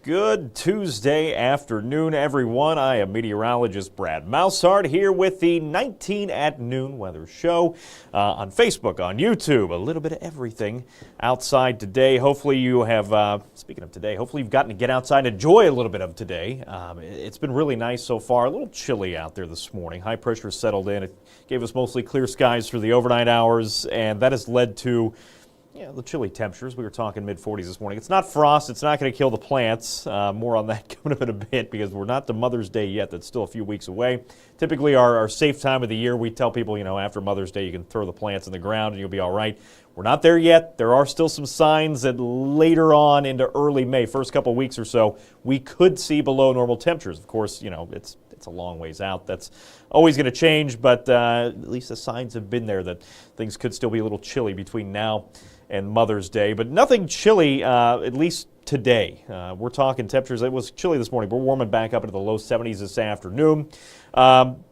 Good Tuesday afternoon, everyone. I am meteorologist Brad Maushart here with the 19 at noon weather show on Facebook, on YouTube, a little bit of everything outside today. Hopefully you have, speaking of today, hopefully you've gotten to get outside and enjoy a little bit of today. It's been really nice so far. A little chilly out there this morning. High pressure settled in. It gave us mostly clear skies through the overnight hours, and that has led to the chilly temperatures. We were talking mid-40s this morning. It's not frost. It's not going to kill the plants. More on that coming up in a bit because we're not to Mother's Day yet. That's still a few weeks away. Typically, our safe time of the year, we tell people, after Mother's Day, you can throw the plants in the ground and you'll be all right. We're not there yet. There are still some signs that later on into early May, first couple weeks or so, we could see below normal temperatures. Of course, it's a long ways out. That's always going to change, but at least the signs have been there that things could still be a little chilly between now and Mother's Day, but nothing chilly, at least today. We're talking temperatures. It was chilly this morning. We're warming back up into the low 70s this afternoon.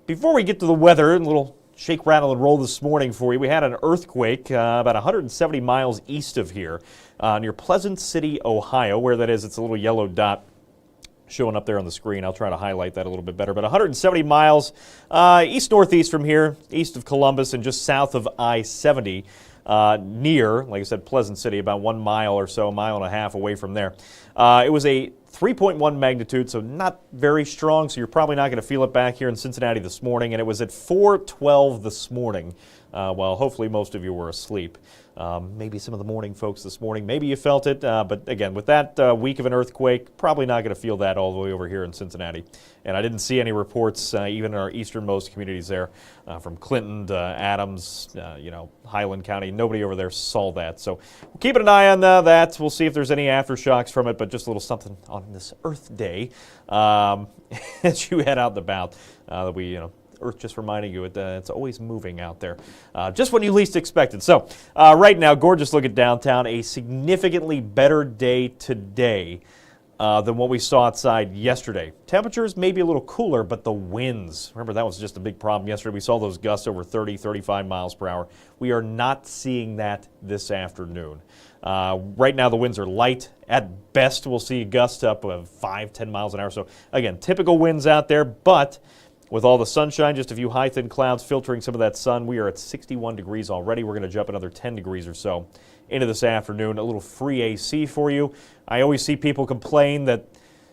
Before we get to the weather, a little shake, rattle, and roll this morning for you. We had an earthquake about 170 miles east of here near Pleasant City, Ohio. Where that is, it's a little yellow dot showing up there on the screen. I'll try to highlight that a little bit better. But 170 miles east-northeast from here, east of Columbus and just south of I-70. Near, like I said, Pleasant City, about 1 mile or so, a mile and a half away from there. It was a 3.1 magnitude, so not very strong, so you're probably not going to feel it back here in Cincinnati this morning, and it was at 4:12 this morning, while hopefully most of you were asleep. Maybe some of the morning folks this morning, maybe you felt it, but again, with that week of an earthquake, probably not going to feel that all the way over here in Cincinnati. And I didn't see any reports, even in our easternmost communities there, from Clinton to Adams, Highland County. Nobody over there saw that. So we're keeping an eye on that. We'll see if there's any aftershocks from it, but just a little something on this Earth Day as you head out and about that we, Earth just reminding you it's always moving out there, just when you least expect it. So right now, gorgeous look at downtown. A significantly better day today than what we saw outside yesterday. Temperatures may be a little cooler, but the winds, remember that was just a big problem yesterday. We saw those gusts over 30, 35 miles per hour. We are not seeing that this afternoon. Right now the winds are light. At best we'll see gusts up of 5, 10 miles an hour. So again, typical winds out there, but with all the sunshine, just a few high thin clouds filtering some of that sun, we are at 61 degrees already. We're going to jump another 10 degrees or so into this afternoon. A little free AC for you. I always see people complain that,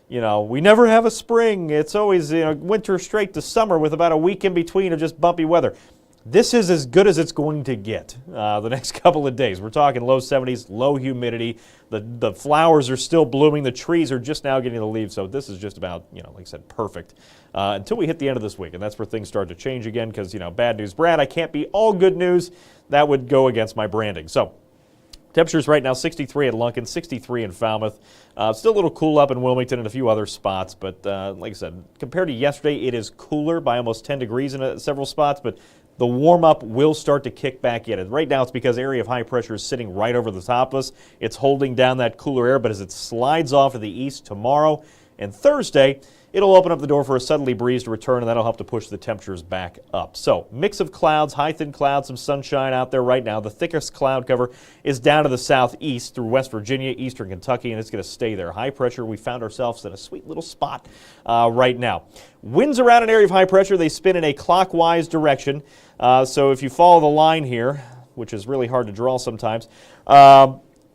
we never have a spring. It's always, winter straight to summer with about a week in between of just bumpy weather. This is as good as it's going to get the next couple of days. We're talking low 70s, low humidity. The flowers are still blooming. The trees are just now getting the leaves. So this is just about, like I said, perfect until we hit the end of this week. And that's where things start to change again because, bad news, Brad, I can't be all good news. That would go against my branding. So temperatures right now, 63 at Lunkin, 63 in Falmouth. Still a little cool up in Wilmington and a few other spots. But like I said, compared to yesterday, it is cooler by almost 10 degrees in several spots. But the warm-up will start to kick back in. And right now it's because area of high pressure is sitting right over the top of us. It's holding down that cooler air, but as it slides off of the east tomorrow and Thursday, it'll open up the door for a southerly breeze to return, and that'll help to push the temperatures back up. So, mix of clouds, high thin clouds, some sunshine out there right now. The thickest cloud cover is down to the southeast through West Virginia, eastern Kentucky, and it's going to stay there. High pressure, we found ourselves in a sweet little spot right now. Winds around an area of high pressure, they spin in a clockwise direction. So if you follow the line here, which is really hard to draw sometimes,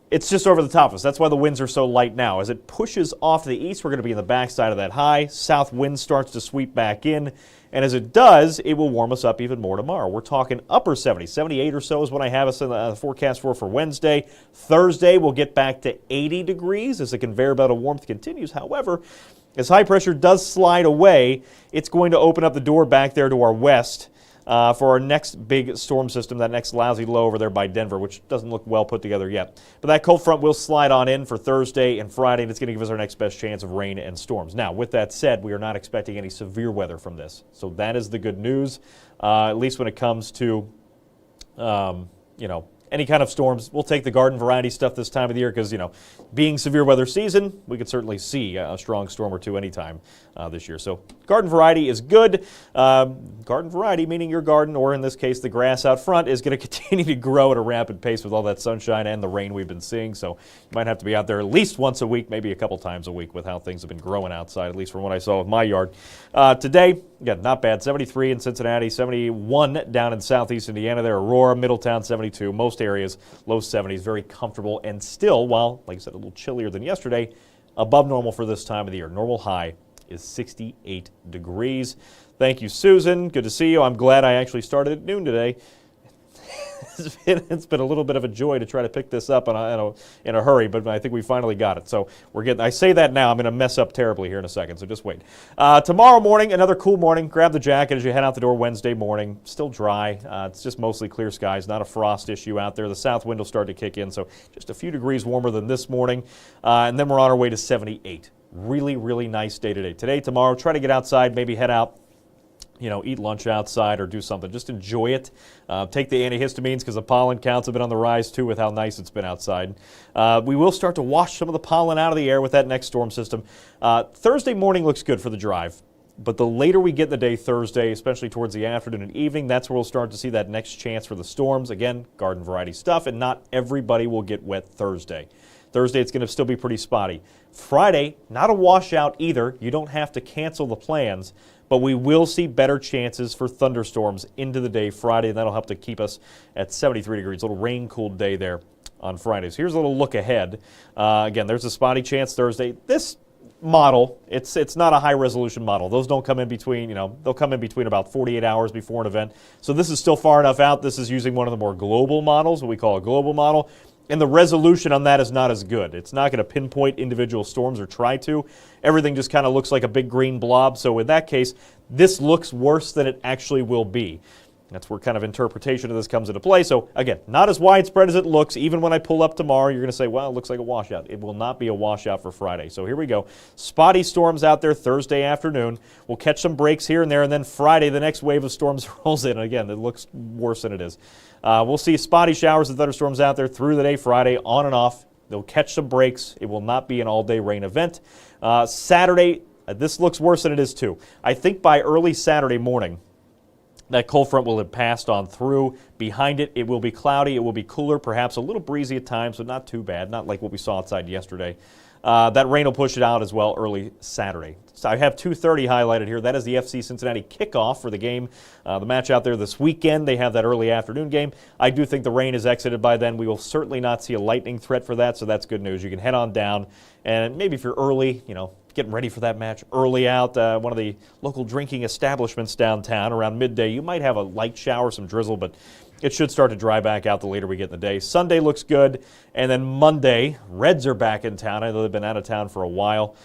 it's just over the top of us. That's why the winds are so light now. As it pushes off to the east, we're going to be in the backside of that high. South wind starts to sweep back in. And as it does, it will warm us up even more tomorrow. We're talking upper 70s. 78 or so is what I have us in the forecast for Wednesday. Thursday, we'll get back to 80 degrees as the conveyor belt of warmth continues. However, as high pressure does slide away, it's going to open up the door back there to our west for our next big storm system, that next lousy low over there by Denver, which doesn't look well put together yet. But that cold front will slide on in for Thursday and Friday, and it's going to give us our next best chance of rain and storms. Now, with that said, we are not expecting any severe weather from this. So that is the good news, at least when it comes to, any kind of storms. We'll take the garden variety stuff this time of the year because, being severe weather season, we could certainly see a strong storm or two anytime this year. So garden variety is good. Garden variety, meaning your garden, or in this case, the grass out front, is going to continue to grow at a rapid pace with all that sunshine and the rain we've been seeing. So you might have to be out there at least once a week, maybe a couple times a week with how things have been growing outside, at least from what I saw with my yard. Today, again, not bad. 73 in Cincinnati, 71 down in southeast Indiana there. Aurora, Middletown, 72. Most areas, low 70s, very comfortable. And still, while, like I said, a little chillier than yesterday, above normal for this time of the year. Normal high is 68 degrees. Thank you, Susan. Good to see you. I'm glad I actually started at noon today. It's been a little bit of a joy to try to pick this up in a hurry, but I think we finally got it. So I say that now. I'm going to mess up terribly here in a second, so just wait. Tomorrow morning, another cool morning. Grab the jacket as you head out the door Wednesday morning. Still dry. It's just mostly clear skies, not a frost issue out there. The south wind will start to kick in, so just a few degrees warmer than this morning. And then we're on our way to 78. Really, really nice day today. Today, tomorrow, try to get outside, maybe head out, eat lunch outside or do something. Just enjoy it. Take the antihistamines because the pollen counts have been on the rise too with how nice it's been outside. We will start to wash some of the pollen out of the air with that next storm system. Thursday morning looks good for the drive. But the later we get in the day Thursday, especially towards the afternoon and evening, that's where we'll start to see that next chance for the storms. Again, garden variety stuff, and not everybody will get wet Thursday. Thursday, it's going to still be pretty spotty. Friday, not a washout either. You don't have to cancel the plans, but we will see better chances for thunderstorms into the day Friday, and that'll help to keep us at 73 degrees. A little rain-cooled day there on Fridays. Here's a little look ahead. Again, there's a spotty chance Thursday. This model, it's not a high-resolution model. Those don't come in between, they'll come in between about 48 hours before an event. So this is still far enough out. This is using one of the more global models, what we call a global model. And the resolution on that is not as good. It's not going to pinpoint individual storms or try to. Everything just kind of looks like a big green blob. So in that case, this looks worse than it actually will be. That's where kind of interpretation of this comes into play. So again, not as widespread as it looks. Even when I pull up tomorrow, you're going to say, well, it looks like a washout. It will not be a washout for Friday. So here we go. Spotty storms out there Thursday afternoon. We'll catch some breaks here and there, and then Friday, the next wave of storms rolls in. Again, it looks worse than it is. We'll see spotty showers and thunderstorms out there through the day Friday, on and off. They'll catch some breaks. It will not be an all-day rain event. Saturday, this looks worse than it is too. I think by early Saturday morning, that cold front will have passed on through. Behind it, it will be cloudy. It will be cooler, perhaps a little breezy at times, but not too bad, not like what we saw outside yesterday. That rain will push it out as well early Saturday. So I have 2:30 highlighted here. That is the FC Cincinnati kickoff for the game. The match out there this weekend, they have that early afternoon game. I do think the rain is exited by then. We will certainly not see a lightning threat for that, so that's good news. You can head on down, and maybe if you're early, getting ready for that match early out, one of the local drinking establishments downtown around midday, you might have a light shower, some drizzle, but it should start to dry back out the later we get in the day. Sunday looks good, and then Monday, Reds are back in town. I know they've been out of town for a while.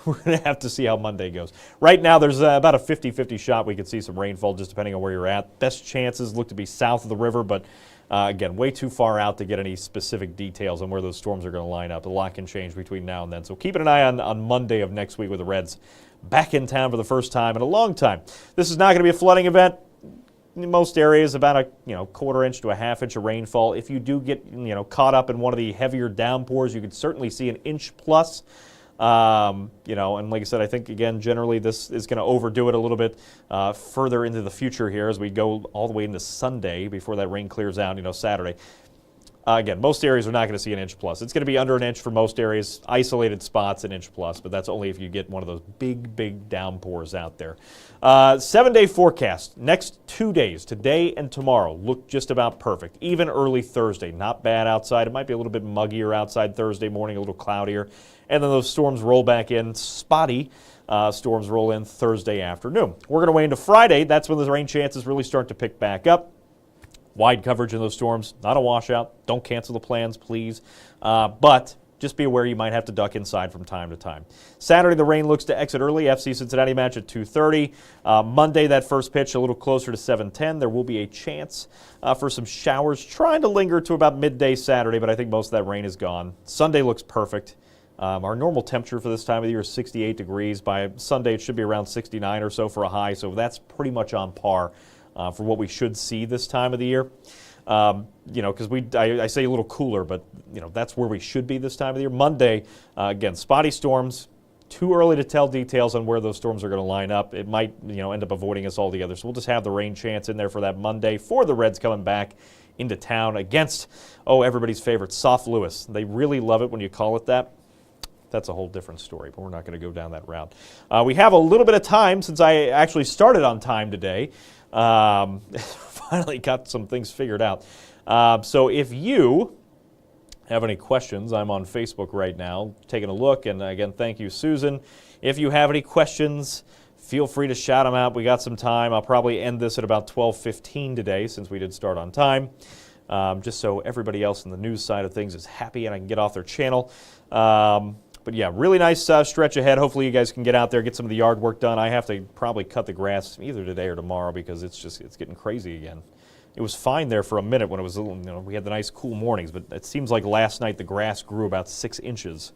We're going to have to see how Monday goes. Right now, there's about a 50-50 shot we could see some rainfall, just depending on where you're at. Best chances look to be south of the river, but again, way too far out to get any specific details on where those storms are going to line up. A lot can change between now and then. So keep an eye on Monday of next week with the Reds back in town for the first time in a long time. This is not going to be a flooding event. In most areas, about a quarter inch to a half inch of rainfall. If you do get caught up in one of the heavier downpours, you could certainly see an inch plus. And like I said, I think again generally this is going to overdo it a little bit further into the future here as we go all the way into Sunday before that rain clears out. Saturday. Again, most areas are not going to see an inch plus. It's going to be under an inch for most areas. Isolated spots, an inch plus, but that's only if you get one of those big downpours out there. 7-day forecast. Next 2 days, today and tomorrow, look just about perfect. Even early Thursday, not bad outside. It might be a little bit muggier outside Thursday morning, a little cloudier. And then those storms roll back in, spotty storms roll in Thursday afternoon. We're going to wait into Friday. That's when the rain chances really start to pick back up. Wide coverage in those storms, not a washout. Don't cancel the plans, please. But just be aware you might have to duck inside from time to time. Saturday, the rain looks to exit early. FC Cincinnati match at 2:30. Monday, that first pitch a little closer to 7:10. There will be a chance for some showers trying to linger to about midday Saturday, but I think most of that rain is gone. Sunday looks perfect. Our normal temperature for this time of the year is 68 degrees. By Sunday, it should be around 69 or so for a high, so that's pretty much on par for what we should see this time of the year. You know, because I say a little cooler, but, you know, that's where we should be this time of the year. Monday, again, spotty storms. Too early to tell details on where those storms are going to line up. It might, you know, end up avoiding us altogether. So we'll just have the rain chance in there for that Monday for the Reds coming back into town against, everybody's favorite, Soft Lewis. They really love it when you call it that. That's a whole different story, but we're not going to go down that route. We have a little bit of time since I actually started on time today. Finally got some things figured out. So if you have any questions, I'm on Facebook right now taking a look. And again, thank you, Susan. If you have any questions, feel free to shout them out. We got some time. I'll probably end this at about 12:15 today since we did start on time, just so everybody else in the news side of things is happy and I can get off their channel. But yeah, really nice stretch ahead. Hopefully you guys can get out there, get some of the yard work done. I have to probably cut the grass either today or tomorrow because it's getting crazy again. It was fine there for a minute when it was, we had the nice cool mornings, but it seems like last night the grass grew about 6 inches.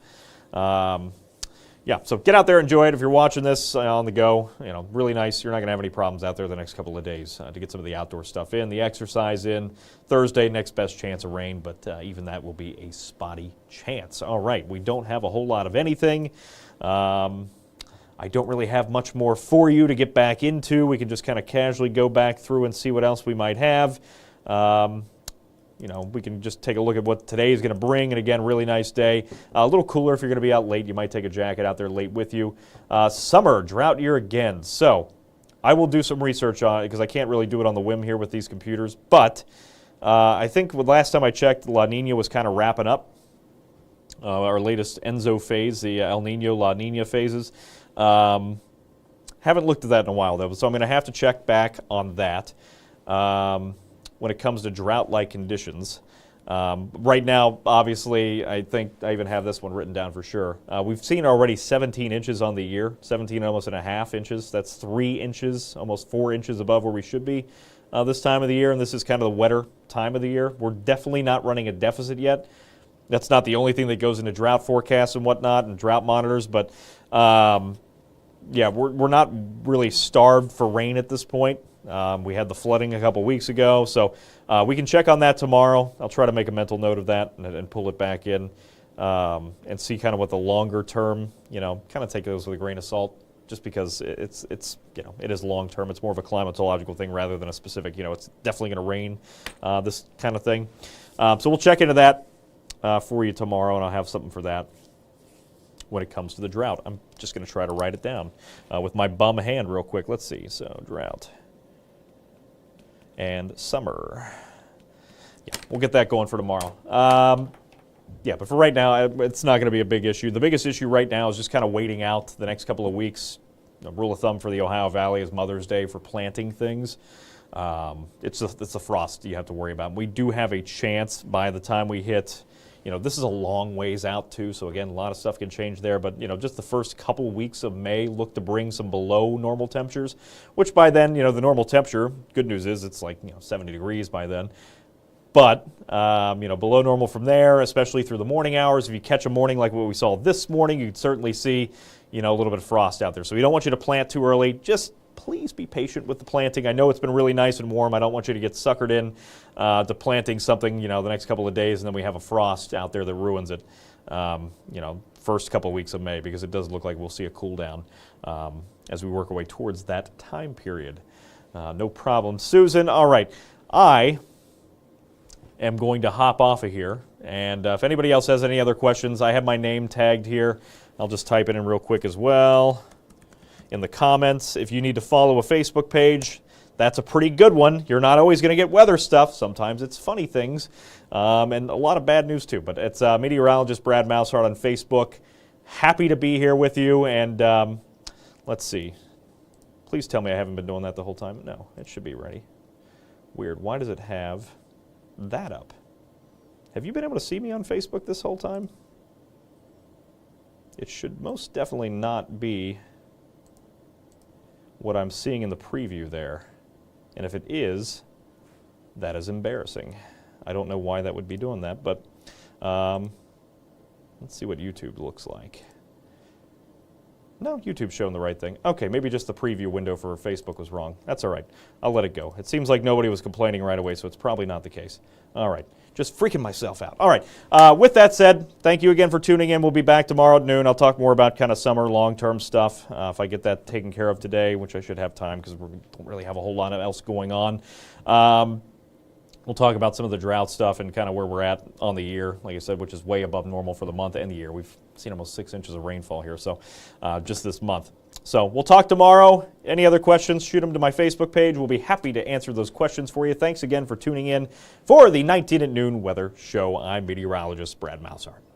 Yeah, so get out there, enjoy it. If you're watching this on the go, really nice. You're not going to have any problems out there the next couple of days to get some of the outdoor stuff in, the exercise in. Thursday, next best chance of rain, but even that will be a spotty chance. All right, we don't have a whole lot of anything. I don't really have much more for you to get back into. We can just kind of casually go back through and see what else we might have. We can just take a look at what today is going to bring. And again, really nice day. A little cooler if you're going to be out late. You might take a jacket out there late with you. Summer, drought year again. So I will do some research on it because I can't really do it on the whim here with these computers. But I think the last time I checked, La Nina was kind of wrapping up. Our latest Enzo phase, the El Nino, La Nina phases. Haven't looked at that in a while, though, so I'm going to have to check back on that when it comes to drought-like conditions. Right now, obviously, I think I even have this one written down for sure. We've seen already 17 inches on the year, 17 almost and a half inches. That's 3 inches, almost 4 inches above where we should be this time of the year, and this is kind of the wetter time of the year. We're definitely not running a deficit yet. That's not the only thing that goes into drought forecasts and whatnot and drought monitors, but yeah, we're not really starved for rain at this point. We had the flooding a couple weeks ago, so we can check on that tomorrow. I'll try to make a mental note of that and pull it back in and see kind of what the longer term, kind of take those with a grain of salt, just because it's it is long term. It's more of a climatological thing rather than a specific, it's definitely going to rain, this kind of thing. So we'll check into that for you tomorrow, and I'll have something for that when it comes to the drought. I'm just going to try to write it down with my bum hand real quick. Let's see. So drought and summer. Yeah, we'll get that going for tomorrow. Yeah, but for right now, it's not going to be a big issue. The biggest issue right now is just kind of waiting out the next couple of weeks. The rule of thumb for the Ohio Valley is Mother's Day for planting things. It's the frost you have to worry about. We do have a chance by the time we hit, this is a long ways out too, so again, a lot of stuff can change there, but just the first couple weeks of May look to bring some below normal temperatures, which by then, the normal temperature, good news is it's like, 70 degrees by then. But, below normal from there, especially through the morning hours. If you catch a morning like what we saw this morning, you can certainly see, a little bit of frost out there. So we don't want you to plant too early. Just please be patient with the planting. I know it's been really nice and warm. I don't want you to get suckered in to planting something, the next couple of days, and then we have a frost out there that ruins it, first couple of weeks of May, because it does look like we'll see a cool down as we work our way towards that time period. No problem. Susan, all right. I am going to hop off of here, and if anybody else has any other questions, I have my name tagged here. I'll just type it in real quick as well in the comments. If you need to follow a Facebook page, that's a pretty good one. You're not always going to get weather stuff. Sometimes it's funny things, and a lot of bad news too. But it's Meteorologist Brad Maushart on Facebook. Happy to be here with you, and let's see. Please tell me I haven't been doing that the whole time. No, it should be ready. Weird. Why does it have that up? Have you been able to see me on Facebook this whole time? It should most definitely not be what I'm seeing in the preview there. And if it is, that is embarrassing. I don't know why that would be doing that, but let's see what YouTube looks like. No, YouTube's showing the right thing. Okay, maybe just the preview window for Facebook was wrong. That's all right. I'll let it go. It seems like nobody was complaining right away, so it's probably not the case. All right. Just freaking myself out. All right. With that said, thank you again for tuning in. We'll be back tomorrow at noon. I'll talk more about kind of summer long-term stuff if I get that taken care of today, which I should have time because we don't really have a whole lot else going on. We'll talk about some of the drought stuff and kind of where we're at on the year, like I said, which is way above normal for the month and the year. We've seen almost 6 inches of rainfall here, so just this month. So we'll talk tomorrow. Any other questions, shoot them to my Facebook page. We'll be happy to answer those questions for you. Thanks again for tuning in for the 19 at Noon Weather Show. I'm meteorologist Brad Maushart.